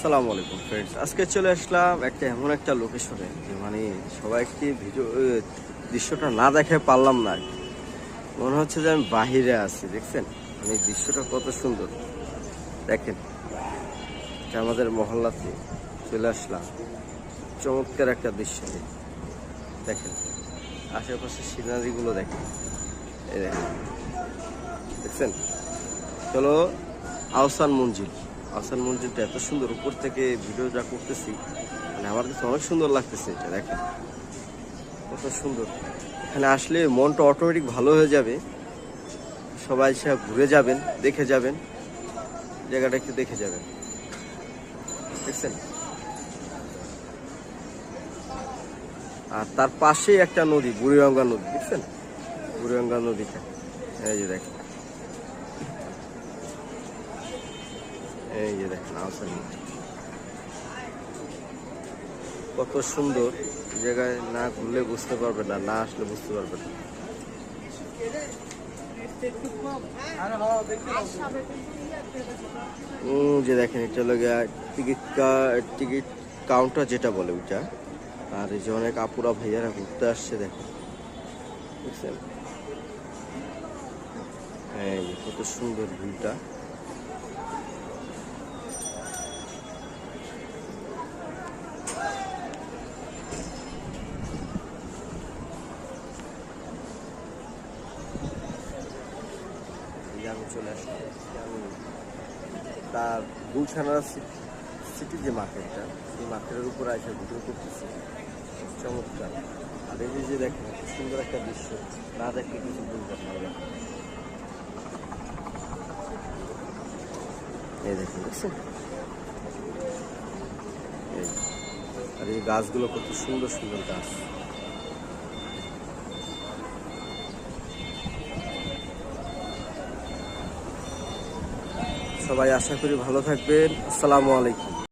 আসসালামু আলাইকুম ফ্রেন্ডস, আজকে চলে আসলাম এমন একটা লোকেশনে যে সবাইকে দৃশ্যটা না দেখে পারলাম না। মনে হচ্ছে যে আমি বাহিরে আছি। দেখছেন দৃশ্যটা কত সুন্দর। দেখেন, এটা আমাদের মহল্লাতে চলে আসলাম। চমৎকার একটা দৃশ্য। দেখেন আশেপাশের সিনারিগুলো দেখেন। এই দেখছেন, চলো আহসান মঞ্জিলটা এত সুন্দর। উপর থেকে ভিডিও যা করতেছি আমার কাছে অনেক সুন্দর লাগতেছে। এটা দেখেন কত সুন্দর। এখানে আসলে মনটা অটোমেটিক ভালো হয়ে যাবে। সবাই সব ঘুরে যাবেন, দেখে যাবেন, জায়গাটা একটু দেখে যাবেন। দেখছেন, আর তার পাশেই একটা নদী, বুড়িগঙ্গা নদী। দেখছেন বুড়িগঙ্গা নদীটা, এই যে দেখেন, আহসান কত সুন্দর। জায়গায় না ঘুরলে বুঝতে পারবে না, না আসলে বুঝতে পারবে না। যে দেখেন, এটা লাগে টিকিট কাউন্টার যেটা বলে ওইটা। আর এই যে অনেক আপুরা ভাইয়ারা ঘুরতে আসছে। দেখেন, বুঝছেন, এই কত সুন্দর ভিউটা। আমি চলে আসলাম তার গুলশানা সিটি যে মার্কেটটা, সেই মার্কেটের উপর এসে ভিডিও করতেছি। চমৎকার। আর এই যে দেখেন সুন্দর একটা দৃশ্য, না দেখলে কিছু বলতে পারবে না। এই দেখেন, দেখছেন, আর এই গাছগুলো কত সুন্দর সুন্দর গাছ। সবাই আশা করি ভালো থাকবেন। আসসালামু আলাইকুম।